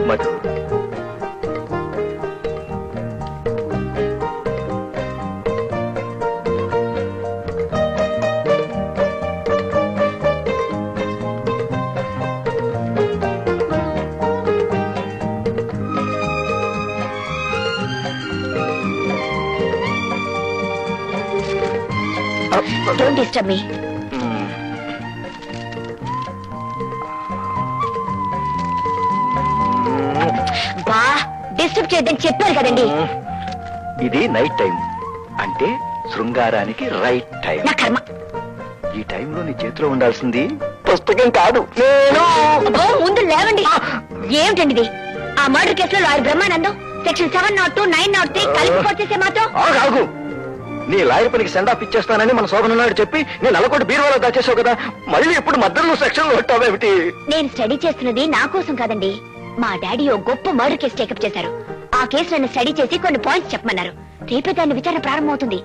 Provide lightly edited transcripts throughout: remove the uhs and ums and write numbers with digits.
Madhu, don't disturb me. బా disturb చేయొద్దని చెప్పారు కదండి. ఇది నైట్ టైం అంటే శృంగారానికి రైట్ టైం. నా కర్మ. ఈ టైంలో నీ చేతిలో ఉండాల్సింది పుస్తకం కాదు, అబ్బో, ముందు లేవండి. ఏమిటండి ఇది? ఆ మర్డర్ కేసులో లాయర్ బ్రహ్మానందం సెక్షన్ 702, 903 కలిపి కొట్టేసే మాత్రం. ఆగు, నీ లాయర్ పనికి సెండ్ ఆఫ్ ఇచ్చేస్తానని మన శోభనన్నాడు చెప్పి నేను అలకోటి బీరువాలో దాచేసావు కదా, మళ్ళీ ఇప్పుడు మధ్యలో సెక్షన్ లో కొట్టావేమిటి? నేను స్టడీ చేస్తున్నది నా కోసం కాదండి. మా డాడీ ఓ గొప్ప మర్డర్ కేసు టేకప్ చేశారు. ఆ కేసు నన్ను స్టడీ చేసి కొన్ని పాయింట్స్ చెప్పమన్నారు. రేపే దాని విచారణ ప్రారంభమవుతుంది.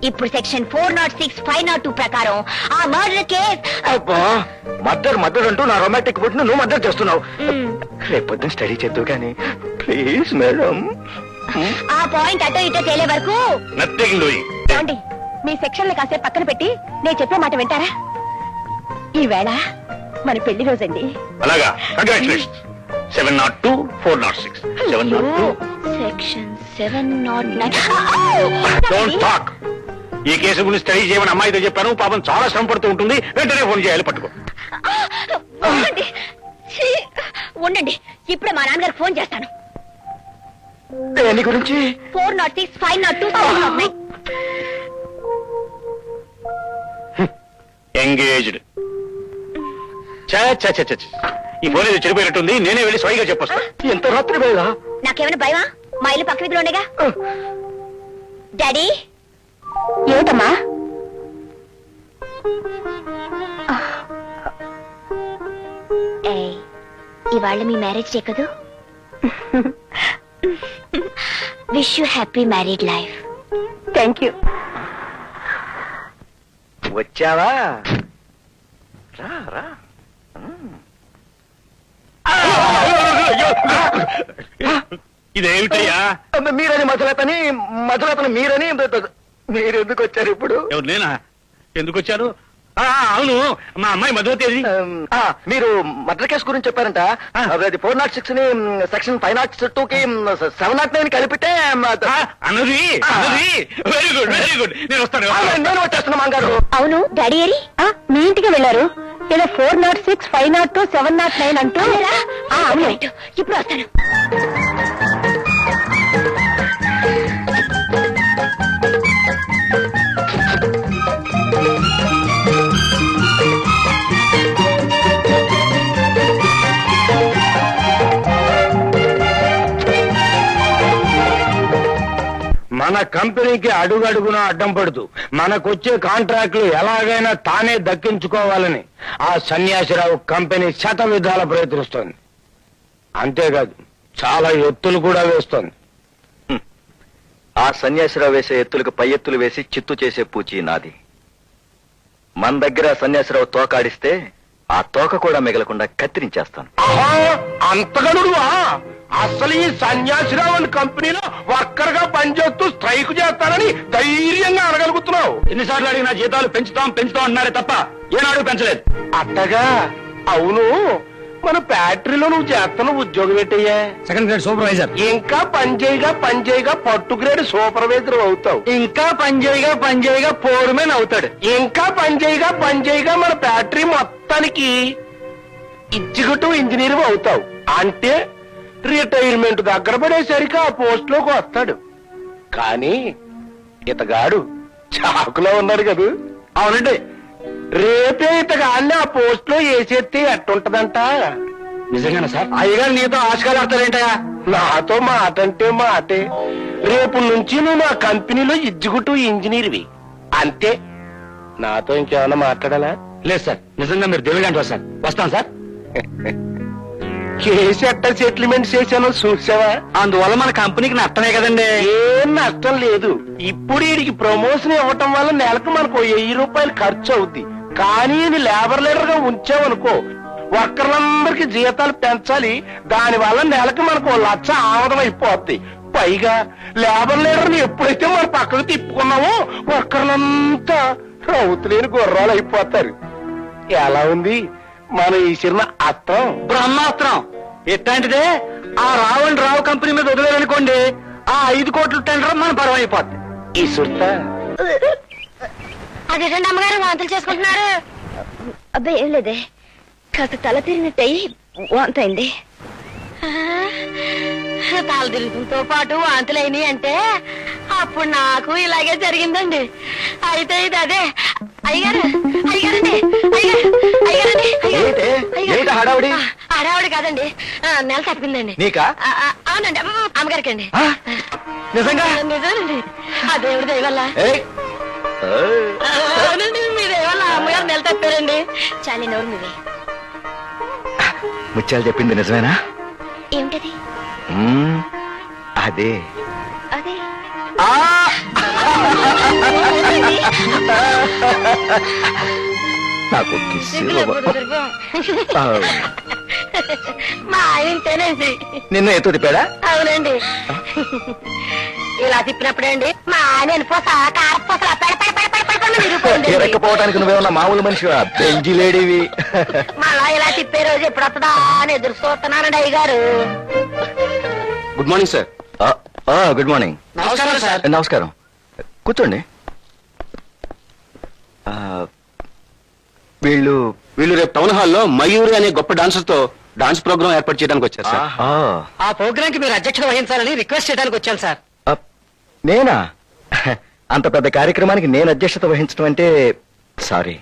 ఇప్పుడు సెక్షన్ 406, 502 ప్రకారం ఆ మర్డర్ కేసు. అబ్బా, మర్డర్ అంటూ నా రొమాంటిక్ బుట్ నువ్వు మర్డర్ చేస్తున్నావు. రేపొద్దున స్టడీ చేద్దు కానీ ప్లీజ్ మేడం. ఆ పాయింట్ అటో ఇటో తేలే వరకు ఏమండి, మీ సెక్షన్లు కాసేపు పక్కన పెట్టి నేను చెప్పే మాట వింటారా? ఈవేళ మన పెళ్లి రోజండి. అలాగా, కంగ్రాచులేషన్స్. 702, 406, 702. సెక్షన్ 709. Don't talk. ఈ కేసు గురించి స్టడీ చేయమని అమ్మాయితో చెప్పాను. పాపం చాలా శ్రమ పడుతూ ఉంటుంది. వెంటనే ఫోన్ చేయాలి. పట్టుకో. ఉండండి. ఛీ, ఉండండి, ఇప్పుడే మా నాన్నగారికి ఫోన్ చేస్తాను. దేని గురించి? 406, 502, 709. ఎంగేజ్డ్. ఈ ఫోన్ ఏదో చెడిపోయినట్టుంది. నేనే వెళ్ళి స్వయంగా చెప్పొస్తా. ఎంత రాత్రి వేళ? నాకేమైనా భయమా? మా ఇల్లు పక్క వీధిలో ఉండేగా. డాడీ. ఏమిటమ్మా? ఇవాళ మీ మ్యారేజ్ డే కదూ? Wish you happy married life. Thank you. వచ్చావా? రా రా. ఇదేమిటయ్యా? మీరని మధులతని మీరని మీరెందుకు వచ్చారు ఇప్పుడు? ఎవరు? నేనా? ఎందుకు వచ్చాను? అవును, మా అమ్మాయి మధువతి. మీరు మర్డర్ కేసు గురించి చెప్పారంట. అది 406 ని సెక్షన్ 502 కి 709 కలిపితే అన్నది. Very good, very good. నేను వస్తాను. నేను వచ్చేస్తున్నా మాంగారు. అవును, డాడీ ఏరి? మీ ఇంటికి వెళ్ళారు. ఏదో 406, 502, 709 అంటూ. అవును, ఇప్పుడు వస్తాను. మన కంపెనీకి అడుగడుగున అడ్డం పడుతూ మనకొచ్చే కాంట్రాక్టులు ఎలాగైనా తానే దక్కించుకోవాలని ఆ సన్యాసిరావు కంపెనీ శత విధాల ప్రయత్నిస్తోంది. అంతేకాదు, చాలా ఎత్తులు కూడా వేస్తోంది. ఆ సన్యాసిరావు వేసే ఎత్తులకు పై ఎత్తులు వేసి చిత్తు చేసే పూచి నాది. మన దగ్గర సన్యాసిరావు తోకాడిస్తే ఆ తోక కూడా మిగలకుండా కత్తిరించేస్తాను. అంతగనుడువా? అసలు ఈ సన్యాసిరావు అనే కంపెనీలో వర్కర్ గా పనిచేస్తూ స్ట్రైక్ చేస్తానని ధైర్యంగా అడగలుగుతున్నావు? ఎన్నిసార్లు అడిగినా జీతాలు పెంచుతాం అన్నారే తప్ప ఏనాడు పెంచలేదు. అట్టగా? అవును, మన ఫ్యాక్టరీలో నువ్వు చేస్తున్న ఉద్యోగం ఏంటయ్యా? Second grade supervisor. ఇంకా పనిచేయగా పట్టు గ్రేడ్ సూపర్వైజర్ అవుతావు. ఇంకా పనిచేయగా పోరుమేన్ అవుతాడు. ఇంకా పనిచేయగా మన ఫ్యాక్టరీ మొత్తానికి ఎగ్జిక్యూటివ్ ఇంజనీర్ అవుతావు. అంటే రిటైర్మెంట్ దగ్గర పడేసరికి ఆ పోస్ట్ లోకి వస్తాడు. కానీ ఇతగాడు చాకులో ఉన్నాడు కదా. అవునండి, రేపే ఇతగాన్ని ఆ పోస్ట్ లో వేసేస్తే ఎట్టుంటదంట? నిజంగానే సార్? అయ్యగారు నీతో ఆశకాలు ఆడతారేంటా? నాతో మాట అంటే మాటే. రేపు నుంచి నువ్వు నా కంపెనీలో ఎగ్జిక్యూటివ్ ఇంజనీర్వి అంతే. నాతో ఇంకేమన్నా మాట్లాడాలా? లేదు సార్, నిజంగా మీరు దేవుడు అంటారు సార్. వస్తాను సార్. కేసు ఎట్ట సెటిల్మెంట్ చేశానో చూసావా? అందువల్ల మన కంపెనీకి నష్టమే కదండి. ఏం నష్టం లేదు. ఇప్పుడు వీడికి ప్రమోషన్ ఇవ్వటం వల్ల నెలకు మనకు 1000 రూపాయలు ఖర్చు అవుద్ది. కానీ ఇది లేబర్ లీడర్ గా ఉంచావనుకో, వర్కర్లందరికీ జీతాలు పెంచాలి. దాని వల్ల నెలకి మనకు 1,00,000 ఆమదం అయిపోద్ది. పైగా లేబర్ లీడర్ని ఎప్పుడైతే మన పక్కకు తిప్పుకున్నామో వర్కర్లంతా రౌతులేని గుర్రాలు అయిపోతారు. ఎలా ఉంది మన ఈ చిన్న అస్త్రం? బ్రహ్మాస్త్రం ఎట్లాంటిదే ఆ రావు కంపెనీ మీద వదిలేరనుకోండి, ఆ 5 కోట్ల టెండర్ మన పరం అయిపోద్ది. ఈ సుత్త అదేంటండి అమ్మగారు వాంతులు చేసుకుంటున్నారు? అబ్బాయి ఏం లేదే, కాస్త తల తిరిగినట్టయి వాంతైంది. తల తిరుగుతో పాటు వాంతులైనవి అంటే అప్పుడు నాకు ఇలాగే జరిగిందండి. అయితే ఇది అదే. అయ్యారు అయ్యారండి అయ్యారండి ఏమిటి హడావుడి? హడావుడి కాదండి, నెల తప్పిందండి. నీకా? అవునండి, అమ్మగారికి అండి. నిజంగా? నిజానండి, ఆ దేవుడి దయ వల్ల. అవునండి, మీ దయ వల్ల అమ్మగారు నెల తప్పారండి. చాలే నోరు మీవే. ముత్యాలు చెప్పింది నిజమేనా? ఏమిటది? అదే అదే నాకు కిస్సు ఆ, మా ఆయన ఇంతేనండి. నిన్ను ఎత్తు తిప్పాడా? అవునండి, ఇలా తిప్పినప్పుడే అండి మా ఆయన ఎరక్కపోవటానికి నువ్వేమన్నా మామూలు మనిషివా? బెంజి లేడీవి. మళ్ళా ఇలా తిప్పే రోజు ఎప్పుడు వస్తుందా అని ఎదురు చూస్తున్నానండి అయ్యగారు. Good morning sir. Good morning. నమస్కారం సార్. నమస్కారం, కూర్చోండి. ఆ, వీళ్ళు వీళ్ళు రేపు టౌన్ హాల్లో మయూరి అనే గొప్ప డాన్సర్ తో డాన్స్ ప్రోగ్రామ్ ఏర్పాటు చేయడానికి వచ్చారు సార్. ఆహా. ఆ ప్రోగ్రామ్ కి మీరు అధ్యక్షత వహించాలని రిక్వెస్ట్ చేయడానికి వచ్చాను సార్. ఆ, నేనా? అంత పెద్ద కార్యక్రమానికి నేను అధ్యక్షత వహించడం అంటే సారీ.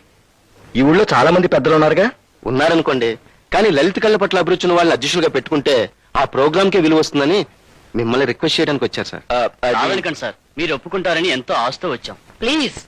ఈ ఊళ్ళో చాలా మంది పెద్దలు ఉన్నారుగా. ఉన్నారనుకోండి, కానీ లలిత కళ్ళ పట్ల అభిరుచి ఉన్న వాళ్ళని అధ్యక్షులుగా పెట్టుకుంటే ఆ ప్రోగ్రామ్ కి విలువ వస్తుందని మిమ్మల్ని రిక్వెస్ట్ చేయడానికి వచ్చారు సార్. అది- సార్, మీరు ఒప్పుకుంటారని ఎంతో ఆశతో వచ్చాం. ప్లీజ్